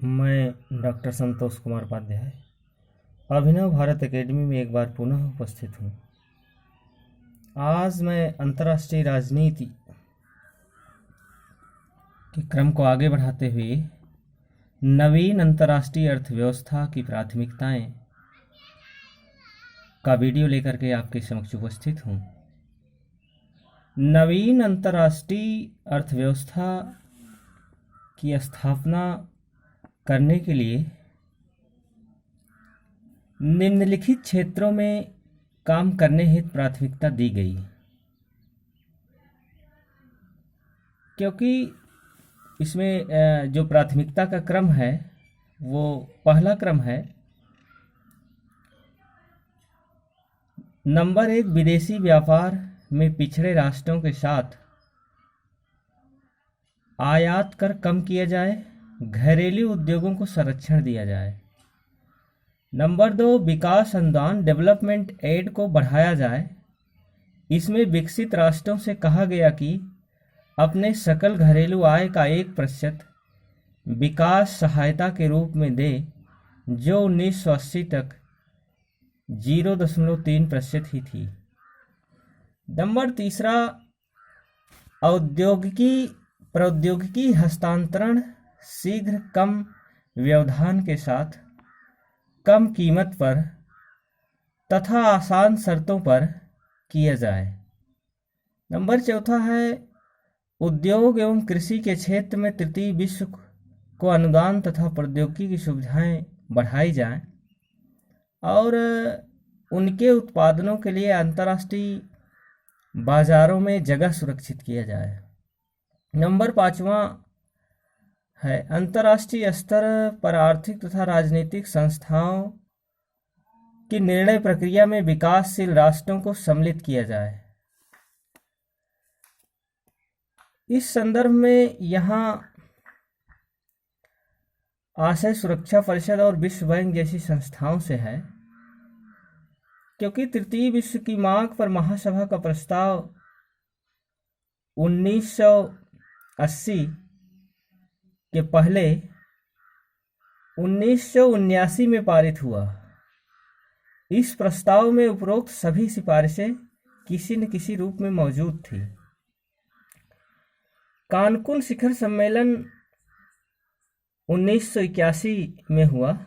मैं डॉक्टर संतोष कुमार उपाध्याय अभिनव भारत एकेडमी में एक बार पुनः उपस्थित हूँ। आज मैं अंतर्राष्ट्रीय राजनीति के क्रम को आगे बढ़ाते हुए नवीन अंतर्राष्ट्रीय अर्थव्यवस्था की प्राथमिकताएं का वीडियो लेकर के आपके समक्ष उपस्थित हूँ। नवीन अंतर्राष्ट्रीय अर्थव्यवस्था की स्थापना करने के लिए निम्नलिखित क्षेत्रों में काम करने हेतु प्राथमिकता दी गई, क्योंकि इसमें जो प्राथमिकता का क्रम है वो पहला क्रम है। नंबर 1, विदेशी व्यापार में पिछड़े राष्ट्रों के साथ आयात कर कम किया जाए, घरेलू उद्योगों को संरक्षण दिया जाए। नंबर 2, विकास अनुदान डेवलपमेंट एड को बढ़ाया जाए। इसमें विकसित राष्ट्रों से कहा गया कि अपने सकल घरेलू आय का 1% विकास सहायता के रूप में दे, जो 1980 तक 0.3% ही थी। नंबर 3, प्रौद्योगिकी हस्तांतरण शीघ्र, कम व्यवधान के साथ, कम कीमत पर तथा आसान शर्तों पर किया जाए। नंबर 4 है उद्योग एवं कृषि के क्षेत्र में तृतीय विश्व को अनुदान तथा प्रौद्योगिकी की सुविधाएं बढ़ाई जाएं और उनके उत्पादनों के लिए अंतर्राष्ट्रीय बाजारों में जगह सुरक्षित किया जाए। नंबर 5 है अंतर्राष्ट्रीय स्तर पर आर्थिक तथा राजनीतिक संस्थाओं की निर्णय प्रक्रिया में विकासशील राष्ट्रों को सम्मिलित किया जाए। इस संदर्भ में यहाँ आशय सुरक्षा परिषद और विश्व बैंक जैसी संस्थाओं से है, क्योंकि तृतीय विश्व की मांग पर महासभा का प्रस्ताव 1980 के पहले 1979 में पारित हुआ। इस प्रस्ताव में उपरोक्त सभी सिफारिशें किसी न किसी रूप में मौजूद थी। कानकुन शिखर सम्मेलन 1981 में हुआ।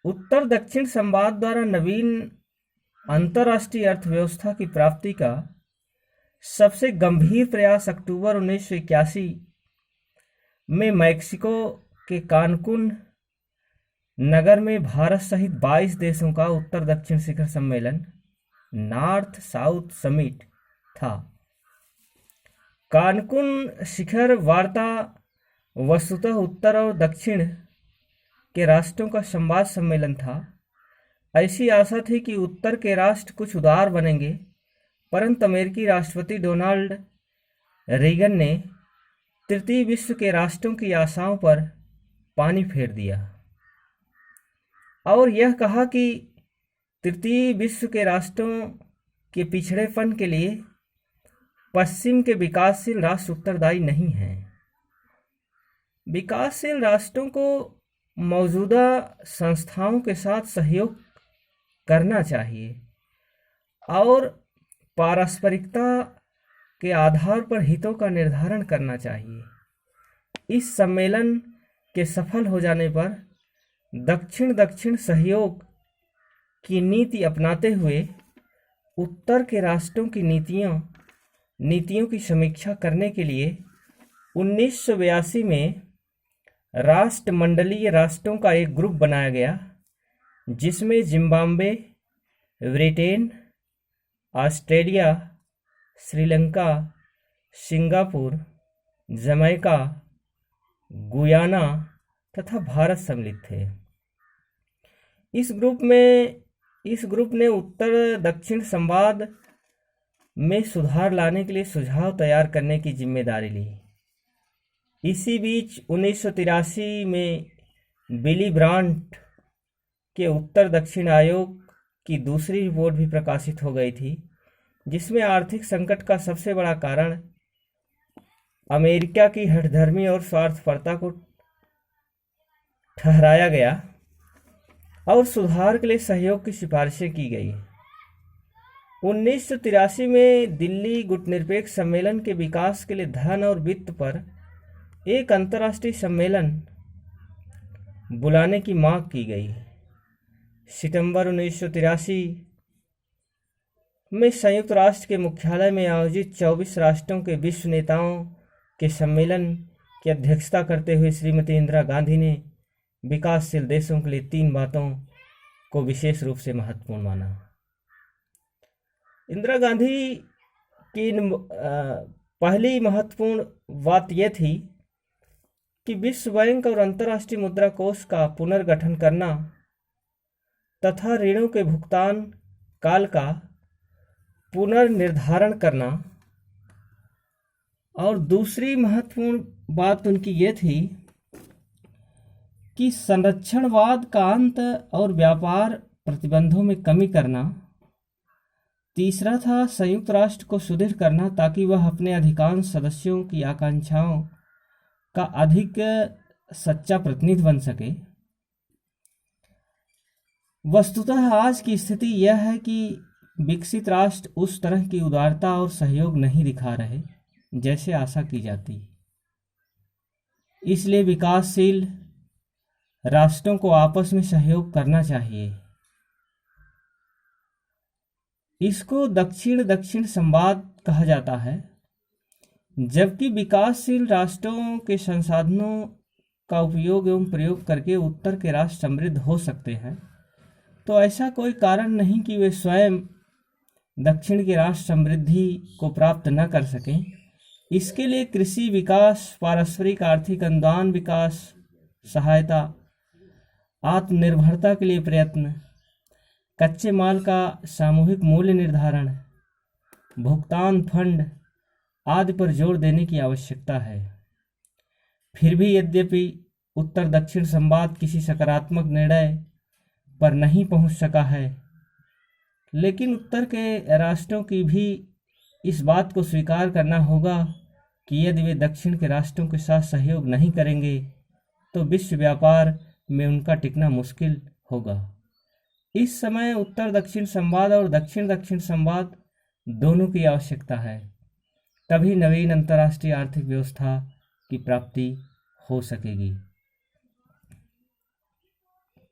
उत्तर दक्षिण संवाद द्वारा नवीन अंतर्राष्ट्रीय अर्थव्यवस्था की प्राप्ति का सबसे गंभीर प्रयास अक्टूबर 1981 में मैक्सिको के कानकुन नगर में भारत सहित 22 देशों का उत्तर दक्षिण शिखर सम्मेलन नॉर्थ साउथ समिट था। कानकुन शिखर वार्ता वस्तुतः उत्तर और दक्षिण के राष्ट्रों का संवाद सम्मेलन था। ऐसी आशा थी कि उत्तर के राष्ट्र कुछ उदार बनेंगे, परंतु अमेरिकी राष्ट्रपति डोनाल्ड रीगन ने तृतीय विश्व के राष्ट्रों की आशाओं पर पानी फेर दिया और यह कहा कि तृतीय विश्व के राष्ट्रों के पिछड़ेपन के लिए पश्चिम के विकासशील राष्ट्र उत्तरदायी नहीं हैं। विकासशील राष्ट्रों को मौजूदा संस्थाओं के साथ सहयोग करना चाहिए और पारस्परिकता के आधार पर हितों का निर्धारण करना चाहिए। इस सम्मेलन के सफल हो जाने पर दक्षिण दक्षिण सहयोग की नीति अपनाते हुए उत्तर के राष्ट्रों की नीतियों की समीक्षा करने के लिए 1982 में राष्ट्रमंडलीय राष्ट्रों का एक ग्रुप बनाया गया, जिसमें Zimbabwe, Britain, Australia, Sri Lanka, Singapore, Jamaica, Guyana तथा भारत सम्मिलित थे। इस ग्रुप ने उत्तर दक्षिण संवाद में सुधार लाने के लिए सुझाव तैयार करने की जिम्मेदारी ली। इसी बीच 1983 में विली ब्रांट के उत्तर दक्षिण आयोग की दूसरी रिपोर्ट भी प्रकाशित हो गई थी, जिसमें आर्थिक संकट का सबसे बड़ा कारण अमेरिका की हठधर्मी और स्वार्थपरता को ठहराया गया और सुधार के लिए सहयोग की सिफारिशें की गई। 1983 में दिल्ली गुटनिरपेक्ष सम्मेलन के विकास के लिए धन और वित्त पर एक अंतर्राष्ट्रीय सम्मेलन बुलाने की मांग की गई। सितंबर 1983 में संयुक्त राष्ट्र के मुख्यालय में आयोजित 24 राष्ट्रों के विश्व नेताओं के सम्मेलन की अध्यक्षता करते हुए श्रीमती इंदिरा गांधी ने विकासशील देशों के लिए 3 बातों को विशेष रूप से महत्वपूर्ण माना। इंदिरा गांधी की पहली महत्वपूर्ण बात यह थी कि विश्व बैंक और अंतर्राष्ट्रीय मुद्रा कोष का पुनर्गठन करना तथा ऋणों के भुगतान काल का पुनर्निर्धारण करना, और दूसरी महत्वपूर्ण बात उनकी ये थी कि संरक्षणवाद का अंत और व्यापार प्रतिबंधों में कमी करना। तीसरा था संयुक्त राष्ट्र को सुदृढ़ करना ताकि वह अपने अधिकांश सदस्यों की आकांक्षाओं का अधिक सच्चा प्रतिनिधि बन सके। वस्तुतः आज की स्थिति यह है कि विकसित राष्ट्र उस तरह की उदारता और सहयोग नहीं दिखा रहे जैसे आशा की जाती। इसलिए विकासशील राष्ट्रों को आपस में सहयोग करना चाहिए। इसको दक्षिण दक्षिण संवाद कहा जाता है। जबकि विकासशील राष्ट्रों के संसाधनों का उपयोग एवं प्रयोग करके उत्तर के राष्ट्र समृद्ध हो सकते हैं, तो ऐसा कोई कारण नहीं कि वे स्वयं दक्षिण के राष्ट्र समृद्धि को प्राप्त न कर सकें। इसके लिए कृषि विकास, पारस्परिक आर्थिक अनुदान, विकास सहायता, आत्मनिर्भरता के लिए प्रयत्न, कच्चे माल का सामूहिक मूल्य निर्धारण, भुगतान फंड आदि पर जोर देने की आवश्यकता है। फिर भी यद्यपि उत्तर दक्षिण संवाद किसी सकारात्मक निर्णय पर नहीं पहुंच सका है, लेकिन उत्तर के राष्ट्रों की भी इस बात को स्वीकार करना होगा कि यदि वे दक्षिण के राष्ट्रों के साथ सहयोग नहीं करेंगे तो विश्व व्यापार में उनका टिकना मुश्किल होगा। इस समय उत्तर दक्षिण संवाद और दक्षिण दक्षिण संवाद दोनों की आवश्यकता है, तभी नवीन अंतर्राष्ट्रीय आर्थिक व्यवस्था की प्राप्ति हो सकेगी।